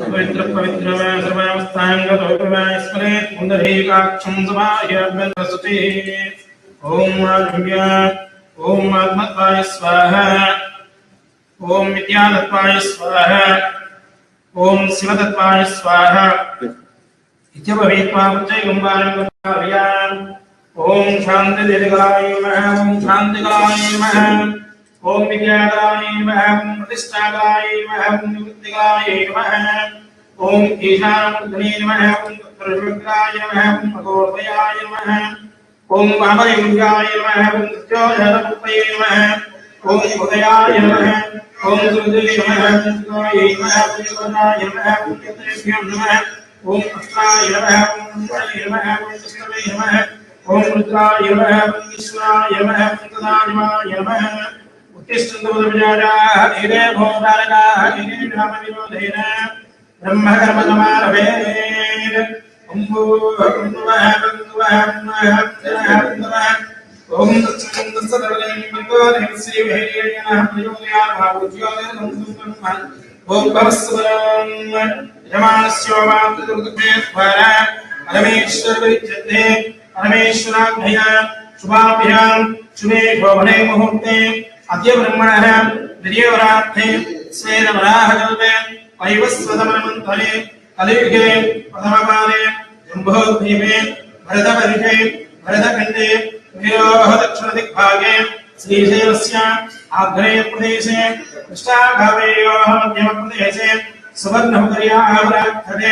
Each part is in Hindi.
पवित्र पवित्र सर्वावस्थां गतोपमाय स्मरेत् पुंडरीकाक्षं समाह्यभ्यन्तसुते ओम आदिव्य ओम आत्मत्वाय स्वाहा ओम विद्यातत्वाय स्वाहा ओम शिवतत्वाय स्वाहा इत्यभवेत्वा प्रत्ययगम्बारं कार्यान् ओम शांति दीर्घाय नमः ओम शांतिकाय नमः ओम विद्याकाय नमः ओम प्रतिष्ठाकाय नमः ओम निवृत्तिकाय नमः ओम ईशानमूर्धने नमः ओम तत्पुरुषाय नमः ओम अघोरभयाय नमः ओम वामदेवाय नमः ओम सत्योजातमुक्तये नमः ओम उदयाय नमः ओम सुरदेय नमः ओम सुराय नमः ओम सुराय नमः ओम यत्रेभ्यो नमः ओम अस्त्राय नमः ओम मुण्डये नमः ओम कृष्णवे नमः ओम रुद्राय नमः ओम विष्णाय नमः ओम तदानिमाय नमः उत्तिष्ठन्तुपदविचाराः इरे भोदारकाः इरे नामविरोधेन ब्रह्मकर्मकमारभेद ओम ओम ओम परमेश्वराभ्या शुभाभ्यां शुभे शोभने मुहूर्ते अद्य ब्रह्मणः द्वितीयवरार्थे स्वेदवराहकल्पे वैवस्वतमन्वन्तरे कलियुगे प्रथमकाले जम्बोद्वीपे भरतवर्षे भरतखण्डे मेरोः दक्षिणदिग्भागे श्रीशैलस्य आग्नेयप्रदेशे कृष्णाघावेयोः मध्यमप्रदेशे सुवर्णमुखर्याः प्रार्थते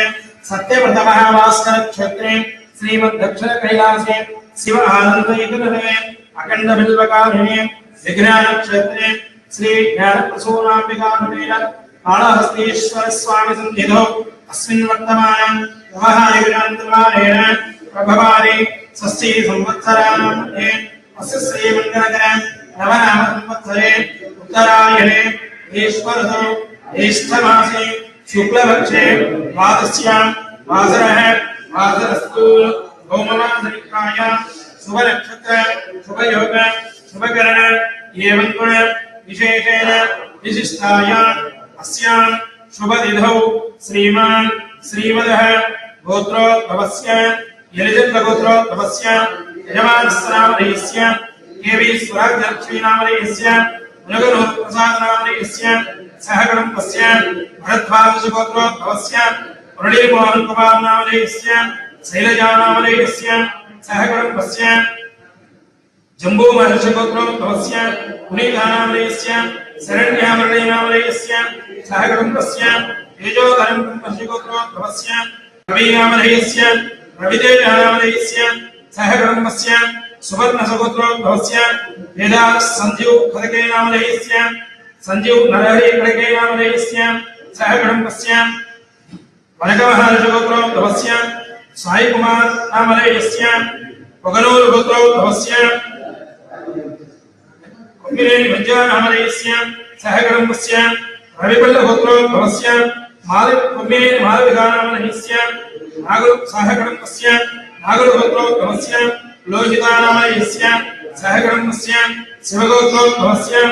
सत्यव्रतमहाभास्करक्षेत्रे श्रीमद्दक्षिणकैलासे शिव आनन्दयुतनवे अखण्डबिल्वकारिणे विज्ञानक्षेत्रे श्री ज्ञानप्रसूनाम्बिकानुमेन कालहस्तीश्वर स्वामी सन्निधौ अस्मिन् वर्तमानं व्यवहारिकरान्तर्वाणेन प्रभवारि षष्ठी संवत्सरामध्ये अस्य श्रीमङ्गलकरे नवनाम संवत्सरे उत्तरायणे ईश्वरतो ज्येष्ठमासे शुक्लपक्षे द्वादश्यां वासरः वासरस्तु भौममासनिकायां शुभनक्षत्र शुभयोग शुभकरण एवं गुण विशेषेण विशिष्टायां अस्यां शुभतिथौ श्रीमान् श्रीमदः गोत्रोद्भवस्य यलिजन्मगोत्रोद्भवस्य यजमानस्नामधेयस्य केवि स्वराज्यलक्ष्मीनामधेयस्य मुनगनोत्प्रसादनामधेयस्य सहगणपस्य भरद्वाजगोत्रोद्भवस्य मुरलीमोहनकुमारनामधेयस्य शैलजानामधेयस्य सहगणपस्य जम्बो महर्षिगोत्रोद्भवस्य पुनीतानामधेयस्य शरण्यामरणीनामधेयस्य सहगणपस्य तेजोधरं महर्षिगोत्रोद्भवस्य रविनामधेयस्य रवितेजानामधेयस्य सहगणपस्य सुवर्णसगोत्रोद्भवस्य वेदासञ्जीव खडकेनामधेयस्य संजीव नरहरि खडकेनामधेयस्य सहगणपस्य वनकमहर्षिगोत्रोद्भवस्य साई कुमार नामधेयस्य पगनूर गोत्रोद्भवस्य कुम्मिरेणि भंजा नामधेयस्य सहगणपस्य रविपल्ल गोत्रोद्भवस्य कुम्मिरेणि मालविका नामधेयस्य नागुल सहगणपस्य नागुल गोत्रोद्भवस्य लोहिता नामधेयस्य सहगणपस्य शिवगोत्रोद्भवस्य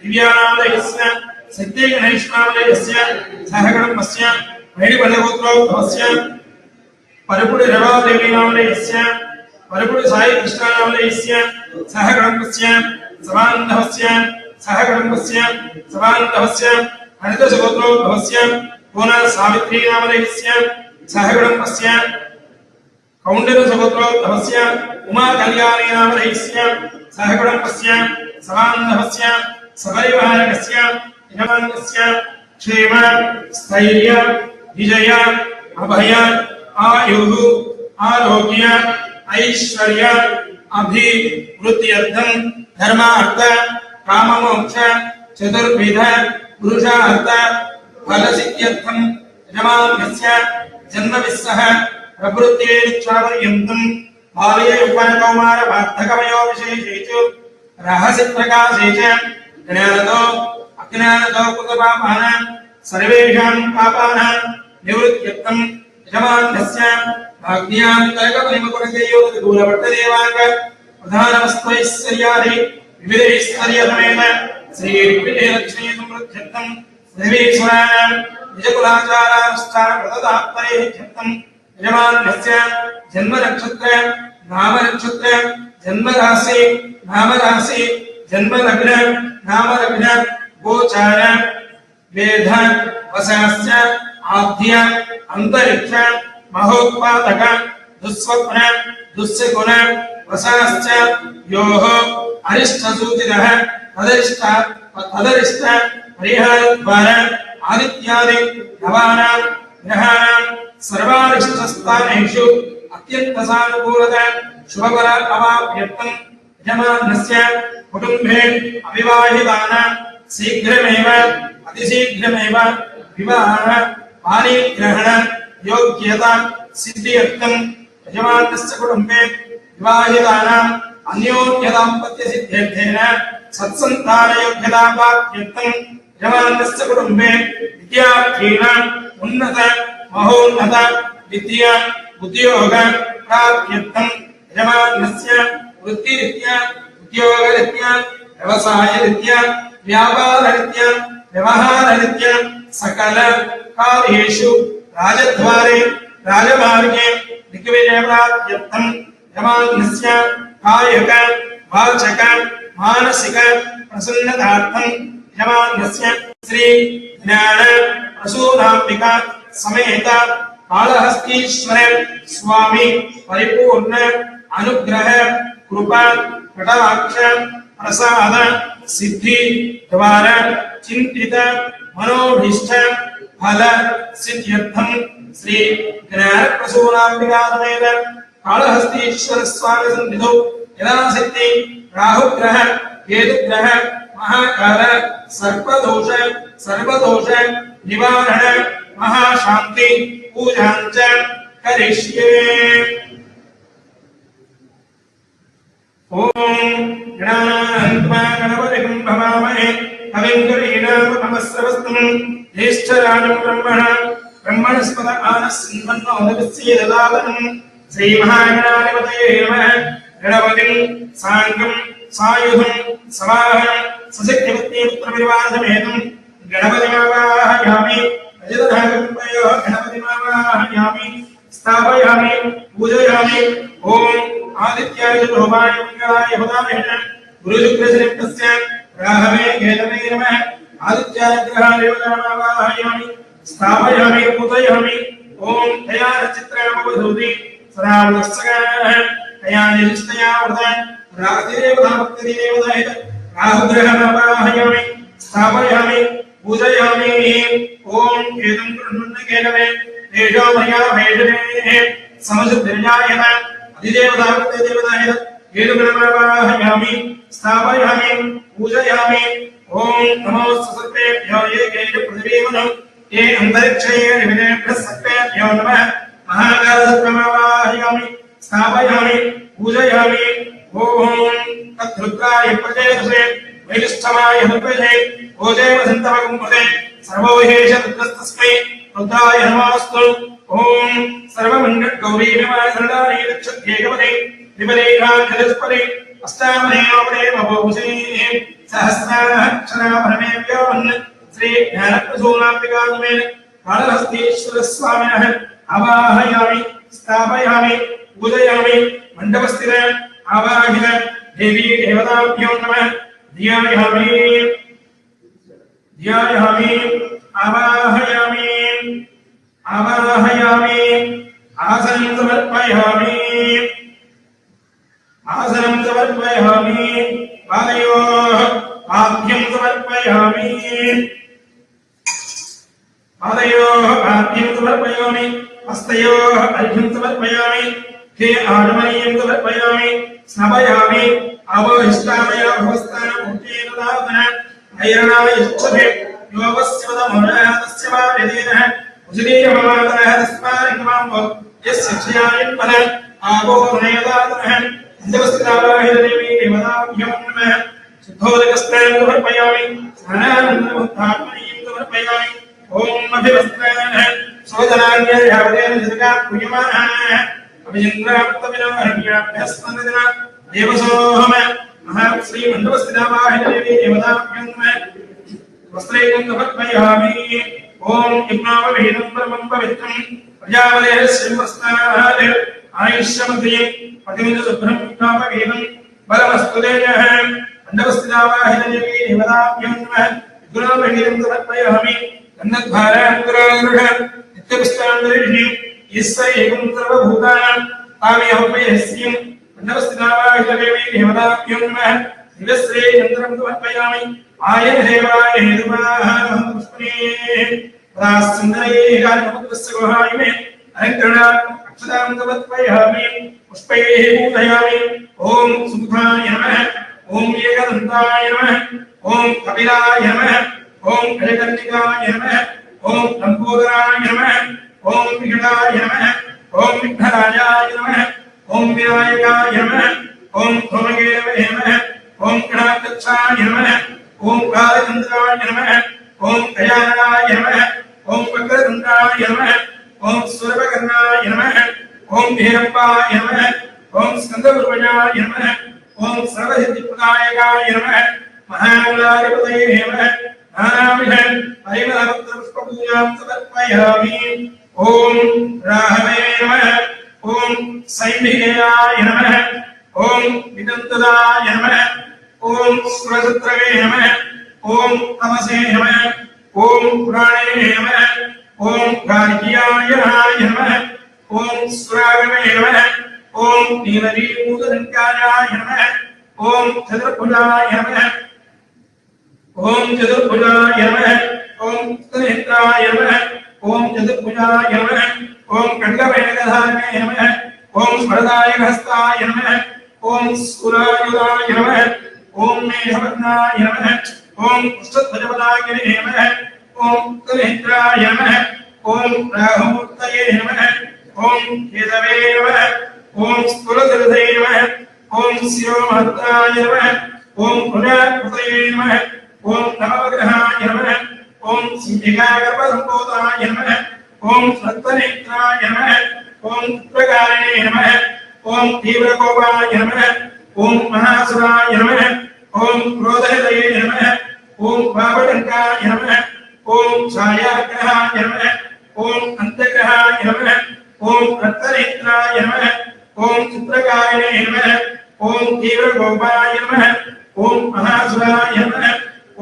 दिव्या नामधेयस्य सत्य गणेश नामधेयस्य सहगणपस्य वैरिपल्ल गोत्रोद्भवस्य परपुड़ी रवादेवी नामधेयस्य परपुड़ी साई कृष्णा नामधेयस्य सहगणपस्य सवान्धवस्य सहगणपस्य सवान्धवस्य अनितसगोत्रोद्भवस्य पुनः सावित्री नामधेयस्य सहगणपस्य कौण्डिन्यसगोत्रोद्भवस्य उमा कल्याणी नामधेयस्य सहगणपस्य सवान्धवस्य सपरिवारकस्य यजमानस्य क्षेम स्थैर्य विजय अभय आयुः आरोग्य ऐश्वर्य अभिवृद्ध्यर्थं धर्मार्थ काममोक्ष चतुर्विध पुरुषार्थ फलसिद्ध्यर्थं यजमानस्य जन्मविस्सह प्रवृत्तेच्छापर्यन्तं बाल्ये यौवनकौमार वार्धकवयो विशेषे च रहसि प्रकाशे च ज्ञानतो अज्ञानतो कृतपापानां सर्वेषां पापानां निवृत्त्यर्थं यजमानस्य भाग्यां कल्पनिमकुणकेयोः दूरवर्तदेवांग प्रधानमस्त्वैश्वर्यादि विविधैश्वर्यसमेत श्रीविजयलक्ष्मी समृद्ध्यर्थं देवीश्वराणां निजकुलाचारानुष्ठानव्रतदाप्तैर्यक्तं यजमानस्य जन्मनक्षत्र नामनक्षत्र जन्मराशि नामराशि जन्मलग्न नामलग्न गोचार वेद वशास्य आद्य अंतरिक्ष महोत्पादक दुस्वप्न दुस्सगुण वशाश्च योः अरिष्टसूचितः तदरिष्ट परिहारद्वारा आदित्यादि नवानां ग्रहाणां सर्वारिष्टस्थानेषु अत्यन्तसानुकूलता शुभफल अवाप्यर्थं यजमानस्य कुटुम्बे अविवाहितानां शीघ्रमेव अतिशीघ्रमेव विवाह पाणिग्रहण योग्यता सिद्ध्यर्थं यजमानस्य कुटुम्बे विवाहितानाम् अन्योन्यदाम्पत्यसिद्ध्यर्थेन सत्सन्तानयोग्यताप्राप्त्यर्थं यजमानस्य कुटुम्बे विद्यार्थीनाम् उन्नत महोन्नत विद्या उद्योग प्राप्त्यर्थं यजमानस्य वृत्तिरीत्या उद्योगरीत्या व्यवसायरीत्या व्यापाररीत्या व्यवहाररीत्या सकल कार्येषु राजद्वारे राजमार्गे दिग्विजयप्राप्त्यर्थं यजमानस्य कायक वाचक मानसिक प्रसन्नतार्थं यजमानस्य श्री ज्ञान प्रसूनाम्बिका समेत कालहस्तीश्वर स्वामी परिपूर्ण अनुग्रह कृपा कटाक्ष प्रसाद सिद्धि द्वारा चिंतित मनोभीष्ट फल सिद्ध्यर्थं श्री ज्ञान प्रसूनाम्बिका समेत कालहस्तीश्वर स्वामी सन्निधौ यदाशक्ति राहुग्रह केतुग्रह महाकाल सर्पदोष सर्वदोष निवारण महाशांति पूजांच करिष्ये। ओम गणानान्त्वा गणपतिं भवामहे कविं कवीनामुपमस्रवस्तुं ज्येष्ठराजं ब्रह्मणस्पत आनस्सिंहन्नोदविस्येददातनं श्रीमहागणाधिपतये नमः। गणपतिं साङ्गं सायुधं समाहं सशक्तिपत्नीपुत्रपरिवारसमेतं गणपतिमावाहयामि अजदधाकम्पयो गणपतिमावाहयामि स्थापयामि पूजयामि। ओम आदित्याय चतुर्भाय मंगलाय पदामेन गुरुशुक्रशनिप्तस्य राहवे केतवे नमः। आदित्याय ग्रहादेवतामावाहयामि स्थापयामि पूजयामि। ओम तया चित्रमवधूति सदावत्सकाः तया निष्ठया वृता रातिदेवता भक्तिदेवताय राहुग्रहमावाहयामि स्थापयामि पूजयामि। ओम एतं कृण्वन्नकेतवे तेजो मया भैषणे समशुद्धिर्जायत अधिदेवता भक्तिदेवताय केतुगणमावाहयामि स्थापयामि पूजयामि। ओम नमो सर्वेभ्यो ये केन पृथिवीमनु ये अंतरिक्षे निविनेभ्यः सर्वेभ्यो नमः। महाकालसर्पमावाहयामि स्थापयामि पूजयामि। ओम तद्रुद्राय प्रचेतसे वैष्ठवाय हृदये ओजे वसन्तमकुम्भे सर्वोहेश रुद्रस्तस्मै रुद्राय नमोऽस्तु। ओम सर्वमङ्गलगौरी विमानगरुडाय लक्षध्येकपदे विपदेहाखिलस्पदे अष्टामनेयोपदे महोषे सहस्राक्षराभरणे व्योमन् श्री ज्ञानप्रसूनाम्बिकासमेत कालहस्तीश्वर स्वामिनः आवाहयामि स्थापयामि पूजयामि। मण्डपस्थित आवाहित देवी देवताभ्यो नमः। ध्यायामि ध्यायामि आवाहयामि आवाहयामि आसनं समर्पयामि आसनं समर्पयामि पादयोः पाद्यं समर्पयामि पादयोः पाद्यं समर्पयामि हस्तयोः अर्घ्यं समर्पयामि हे आडमनीयं समर्पयामि स्नापयामि अवहिष्टामय भवस्तानभूतेन दातन ऐरणाय इच्छते योगस्यवदमोरातस्य वादिनेन उजिरीयमातनः तस्मान्नमां यस्य क्षयायन्पन आगोधनेदातनः जगस्तावाहिदेवी देवताभ्यो नमः। शुद्धोदकस्नानं समर्पयामि स्नानानन्तरमुत्थात्मनीयं समर्पयामि। ओम अभिवस्त्राणः सोदनान्ययावदेन जगता पूयमानः अभिचन्द्राप्तविनोहर्म्याभ्यस्मरदना देवसोहम महाश्री मण्डपस्थितावाहिदेवी देवताभ्यो नमः। वस्त्रैकं समर्पयामि। ओम इब्नावहीनं परमं पवित्रं प्रजावलेः श्रीमस्ताः आयुष्यमते पतिमिन्द्र सुब्रह्म इब्नावहीनं बलमस्तु तेजः मंडपस्थितावाहिनदेवी देवताभ्यो नमः गुरुवहीनं समर्पयामि गन्धद्वारान्तरानुः नित्यपुष्टान्तरिषि ईश्वरेकं सर्वभूतानां तामेऽवपयस्यं मंडपस्थितावाहिनदेवी देवताभ्यो नमः दिवस्रे यन्त्रं समर्पयामि आयन देवाय हेतुमाः पुष्पणे रास्चन्द्रये गानमुद्रस्य गुहायमे अलङ्करणात् अक्षतां समर्पयामि पुष्पैः पूजयामि ओम सुमुखाय नमः ओम एकदन्ताय नमः ओम कपिलाय नमः ओम गजकर्णिकाय नमः ओम लंबोदराय नमः ओम विकटाय नमः ओम विघ्नराजाय नमः ओम विनायकाय नमः ओम धूमकेतवे नमः ओम गणाध्यक्षाय नमः ओम कालचन्द्राय नमः ओम गजाननाय नमः ओम वक्रतुण्डाय नमः ओम सूर्यकर्णाय नमः ओम भैरवाय नमः ओम स्कंदपूर्वजाय नमः ओम सर्वसिद्धिप्रदायकाय नमः महागणाधिपतये नमः नानाविध परिमलपत्रपुष्पपूजां समर्पयामि ओम राहवे नमः ओम सैन्धिकेयाय नमः ओम विदन्तदाय नमः ओम सुरसत्रवे नमः ओम तमसे नमः ओम पुराणे नमः ओम गार्ग्याय नमः ओम सुरागवे नमः ओम नीलरीभूतलङ्कायाय नमः ओम चतुर्भुजाय नमः ओम चतुर्भुजाय नमः ओम स्तनेत्राय नमः ओम चतुर्भुजाय नमः ओम खड्गवेगधारणे नमः ओम स्फुरदायकहस्ताय नमः ओम सुरायुधाय नमः ओम मेघवर्णाय नमः ओम पुष्पध्वजपदागिने नमः ओम तनेत्राय नमः ओम राहुमूर्तये नमः ओम केतवे नमः ओम स्थूलधरधे नमः ओम शिवमहत्ताय नमः ओम भुजाकृतये नमः ओम नवग्रहाय नमः ओम सिंहिकागर्भसम्भूताय नमः ओम सप्तनेत्राय नमः ओम प्रकारिणे नमः ओम तीव्रकोपाय नमः ओम महासुराय नमः ओम क्रोधहृदये नमः ओम पावडङ्काय नमः ओम छायाग्रहाय नमः ओम अंतग्रहाय नमः ओम रक्तनेत्राय नमः ओम चित्रकारिणे नमः ओम तीव्रकोपाय नमः ओम महासुराय नमः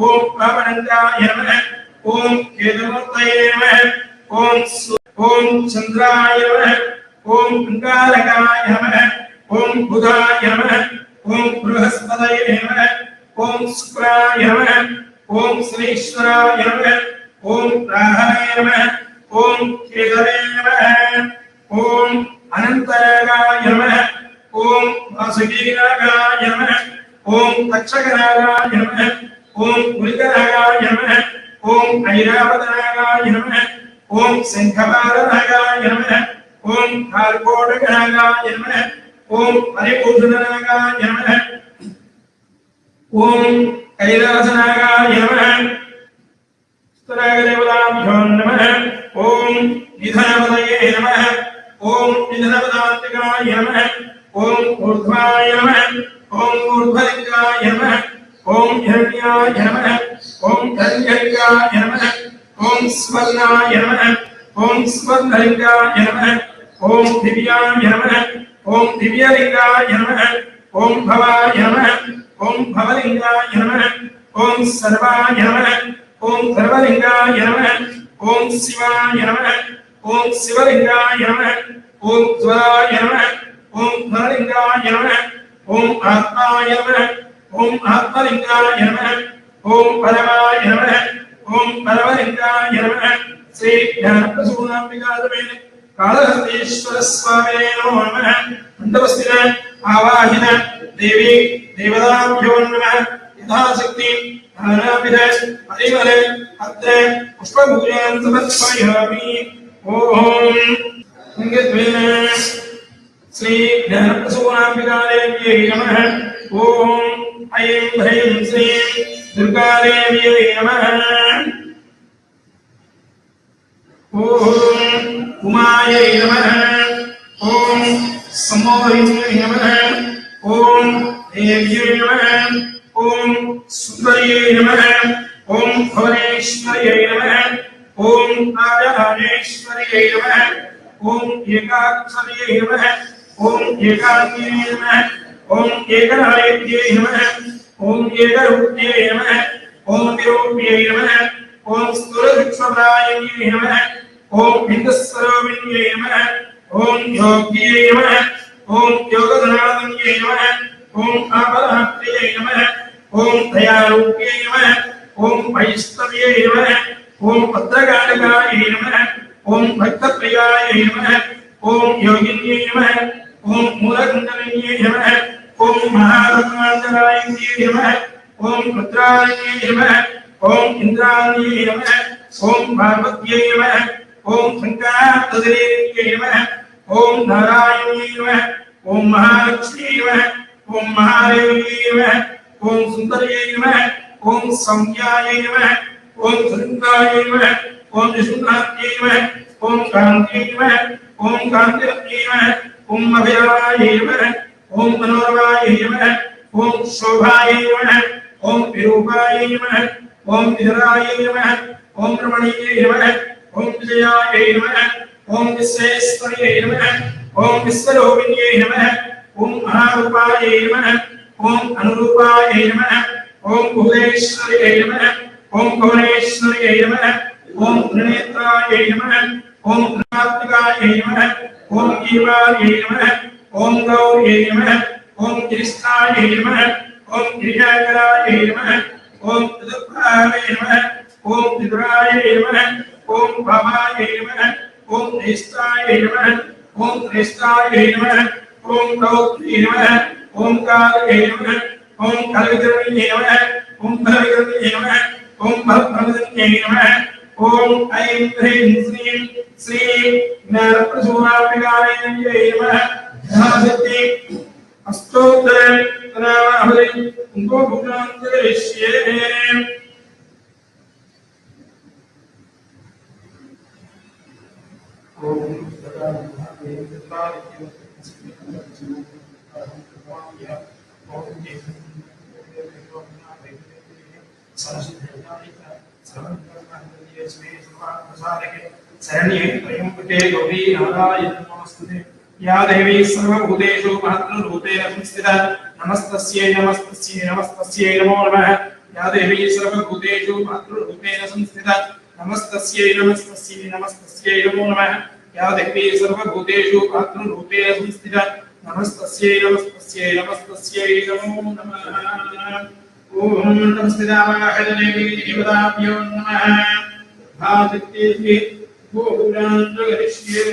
ओम पावडङ्काय नमः ओम केतुमूर्तये नमः ओम चन्द्राय नमः ओम अंगारकाय नमः ओम बुधाय नमः ओम बृहस्पतये नमः ओम शुक्राय नमः ओम शनीश्वराय नमः ओम राहवे नमः ओम केतवे नमः ओम अनन्तरागाय नमः ओम वासुकीनागाय नमः ओम तक्षकनागाय नमः ओम कुलिकनागाय नमः ओम ऐरावतनागाय नमः ओम शंखपालनागाय नमः ओम कार्कोटकनागाय नमः ओम परिपूषणनागाय नमः ओम कैलासनागाय नमः स्तरागदेवताभ्यो नमः ओम निधनपतये नमः ओम निधनपदान्तिकाय नमः ओम ऊर्ध्वाय नमः ओम ऊर्ध्वलिङ्गाय नमः ओम हिरण्याय नमः ओम धन्यलिङ्गाय नमः ओम स्वर्णाय नमः ओम स्वर्णलिङ्गाय नमः ओम दिव्याय नमः ओम दिव्यलिङ्गाय नमः ओम भवाय नमः ओम भवलिङ्गाय नमः ओम सर्वाय नमः ओम सर्वलिङ्गाय नमः ओम शिवाय नमः ओम शिवलिङ्गाय नमः ओम ज्वराय नमः ओम ज्वरलिङ्गाय नमः ओम आत्माय नमः ओम आत्मलिङ्गाय नमः ओम परमाय नमः ओम परमलिङ्गाय नमः श्री ज्ञानप्रसूनाम्बिकादेवी कालहस्तेश्वर स्वामिने नमो नमः मंडपस्थित आवाहिन देवी देवताभ्यो नमः यथाशक्ति नानाविध परिमल अत्र पुष्पपूजां समर्पयामि ओम लिङ्गद्वेन श्री ज्ञानप्रसूनाम्बिकादेव्यै नमः ओम ऐं ह्रीं श्रीं दुर्गादेव्यै नमः ओम उमायै नमः ओम समोहिन्यै नमः ओम देव्यै नमः ओम सुन्दर्यै नमः ओम भुवनेश्वर्यै नमः ओम राजराजेश्वर्यै नमः ओम एकाक्षर्यै नमः ओम एकाग्न्यै नमः ओम एकनायक्यै नमः ओम एकरूप्यै नमः ओम विरूप्यै नमः ओम स्थूलसूक्ष्मप्रायण्यै नमः ओम बिन्दुस्वरूपिण्यै नमः ओम योग्यै नमः ओम योगधनादन्यै नमः ओम आपदात्र्यै नमः ओम दयारूप्यै नमः ओम वैष्णव्यै नमः ओम भद्रकालिकायै नमः ओम भक्तप्रियायै नमः ओम योगिन्यै नमः ओम मूलकुण्डलिन्यै नमः ओम महारत्नाञ्जनायै नमः ओम रुद्रायै नमः ओम इंद्रायै नमः ओम पार्वत्यै नमः ओम शङ्करात्मदेव्यै नमः ओम नारायण्यै नमः ओम महालक्ष्म्यै नमः ओम महादेव्यै नमः ओम सुन्दर्यै नमः ओम सौम्यायै नमः ओम सुन्दरायै नमः ओम विष्णुनाथ्यै नमः ओम कान्त्यै नमः ओम कान्तिरत्नै नमः ओम अभिरामायै नमः ओम मनोरमायै नमः ओम शोभायै नमः ओम विरूपायै नमः ओम विधरायै नमः ओम रमणीयै नमः ओम विजयायै नमः ओम विश्वेश्वर्यै नमः ओम विश्वरूपिण्यै नमः ओम महारूपायै नमः ओम अनुरूपायै नमः ओम भुवनेश्वर्यै नमः ओम भुवनेश्वर्यै नमः ओम त्रिनेत्रायै नमः ओम त्रिनात्मिकायै नमः ओम ईवायै नमः ओम गौर्यै नमः ओम गिरिष्ठायै नमः ओम गिरिजाकरायै नमः ओम त्रिदुर्गायै नमः ओम त्रिदुरायै नमः ओम भामायै नमः ओम नेष्टायै नमः ओम त्रेष्ठायै नमः ओम गौत्र्यै नमः ओम कालयै नमः ओम कलवितरण्यै नमः ओम फलवितरण्यै नमः ओम फलप्रदन्यै नमः ओम ऐं ह्रीं श्रीं श्रीं ज्ञानप्रसूनाम्बिकायै नमः ध्यानसिद्धि अष्टोत्तर नामावली कुम्भभूषान्तरिष्ये या देवी सर्वभूतेषु महत्रूपेण संस्थिता नमस्तस्यै नमस्तस्यै नमस्तस्यै नमो नमः या देवी सर्वभूतेषु महत्रूपेण संस्थिता नमस्तस्यै नमस्तस्यै नमस्तस्यै नमो नमः या देवी सर्वभूतेषु महत्रूपेण संस्थिता नमस्तस्यै नमस्तस्यै नमस्तस्यै नमो नमः ओम नमस्तेदावाहदेवी देवताभ्यो नमः भावितेहि गोपुरान्तरिष्ये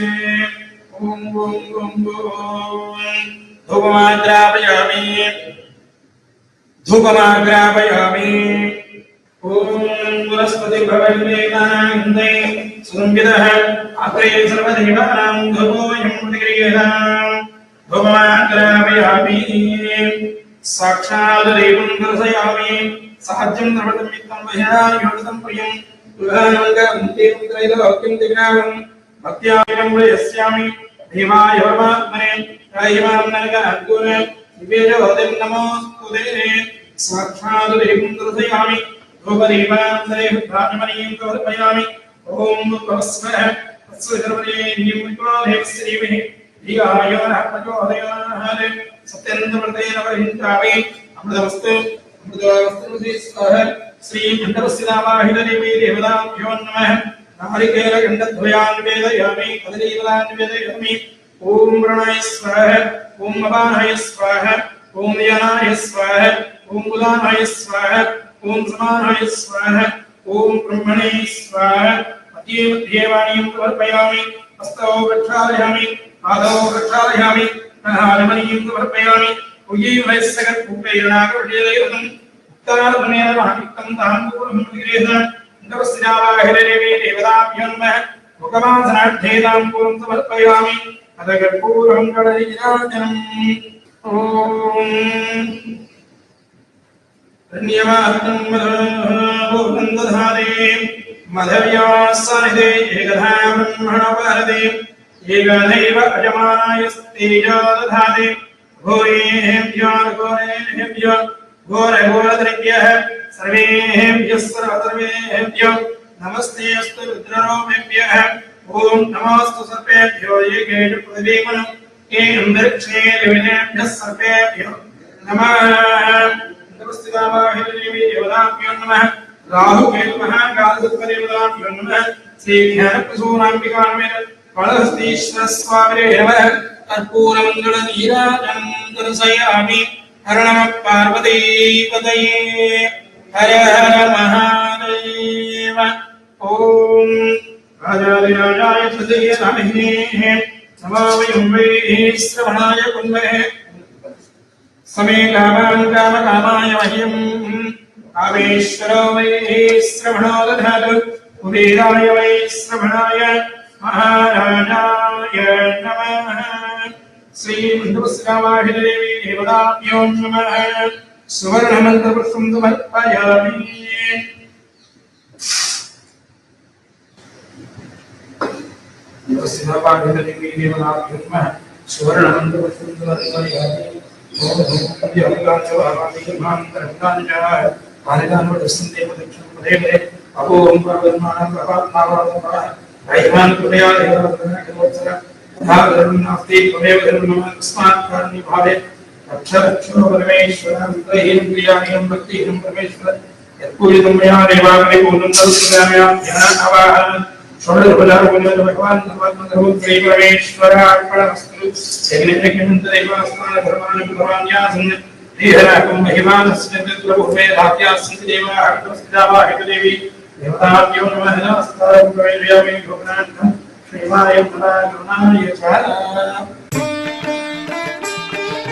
ओम ओम ओम ओम धूपमाग्रापयामि ओम वनस्पति भवन्नेनान्दे सुसंविदः अत्रये सर्वदेवानां धूपोऽयं प्रतिगृह्यताम् धूपमाग्रापयामि साक्षात् देवं दर्शयामि साहाज्यं धर्ममित्तं वह्यायोगतं प्रियं दुर्गानङ्गं त्रैलोक्यं दिग्नामं भक्त्यां प्रयस्यामि देवाय परमात्मने त्रयीमां नरकार्जुन दिव्यज्योतिं नमोस्तुते साक्षात् देवं दर्शयामि धूपदीपां त्रयीमणीं समर्पयामि ॐ भवस्वः तत्सवितर्वरेण्यं विद्वादेवस्य देवः धियाय नः प्रचोदयात् सत्येन्द्रमृतेन वरिष्ठामि अमृतमस्तु अमृतमस्तु स्वाहा श्री मण्डलस्थितावाहितदेवी देवताभ्यो नमः नारिकेलगण्डद्वयान् वेदयामि कदलीफलान् वेदयामि ॐ प्रणय स्वाहा ॐ अपानाय स्वाहा ॐ यनाय स्वाहा ॐ उदानाय स्वाहा ॐ समानाय स्वाहा ॐ ब्रह्मणे स्वाहा अत्येवाणीं समर्पयामि हस्तौ प्रक्षालयामि पादौ प्रक्षालयामि हारमणीं समर्पयामि उय्यवैस्सगत्पूपैरणाकर्षेदयम् उत्तराधुनेन महायुक्तं ताम्बूलं प्रतिगृह्य नमस्तेदावाहदेवी देवताभ्यो नमः मुखमासनाढ्ये ताम्बूलं समर्पयामि अथ कर्पूरं गणनीराजनम् ॐ धन्यवादं मधुभूतं दधाते मधव्यासनिधे एकधा ब्रह्मणोपहरते एकदैव अजमानायस्तेजो दधाते घोरेभ्यो घोरेभ्यो घोरघोरद्रव्यः सर्वेभ्यः सर्वसर्वेभ्यो नमस्ते अस्तु रुद्ररूपेभ्यः ओम नमोस्तु सर्पेभ्यो ये गेट पृथ्वीमनु ये अंतरिक्षे विनेभ्यः सर्पेभ्यो नमः नमस्ते वाहिदेवी देवताभ्यो नमः राहु केतु महाकालसर्प देवताभ्यो नमः श्री ज्ञानप्रसूनाम्बिका नमः कलहस्तीश्वर स्वामिने नमः कर्पूरमंगल नीराजनं दर्शयामि हर नमः पार्वतीपतये हर हर महादेव ओम राजाधिराजाय तृतीयनामिने नमो वयं वै श्रवणाय कुन्महे समे कामान् कामकामाय मह्यं कामेश्वरो वै श्रवणो दधातु कुबेराय वै श्रवणाय महाराजाय नमः श्री मंदवस्कावाहिदेवी देवताभ्यो नमः सुवर्णमन्त्रपुष्पं समर्पयामि मंदवस्कावाहिदेवी देवताभ्यो नमः सुवर्णमन्त्रपुष्पं समर्पयामि ओम भूमिकाचवाहादिमान्तरकाञ्च पालितान्वदस्सन्देवदक्षिणपदे अपों परब्रह्मणं प्रभात्मावादः ऐवान् कृपया देवताभ्यो नास्ति त्वमेव धर्मः तस्मात् कारणि भावे रक्षो परमेश्वरं त्रयीं क्रियाणीं भक्तिं परमेश्वर यत्पूजितं मया देवाग्रे पूर्णं तस्यामया ध्यानावाहनं षोडशोपचारपूजनं भगवान् सर्वात्मधर्मं श्री परमेश्वरार्पणमस्तु यज्ञेकमन्तदेवास्मान् भगवान्यासन् देहराकं महिमानस्य तत्रभूमे धात्यास्सन्ति देवाः तस्यावाहितदेवी देवताभ्यो नमः नमस्कारं प्रवेशयामि भगवान् श्रीमाय करुणाय च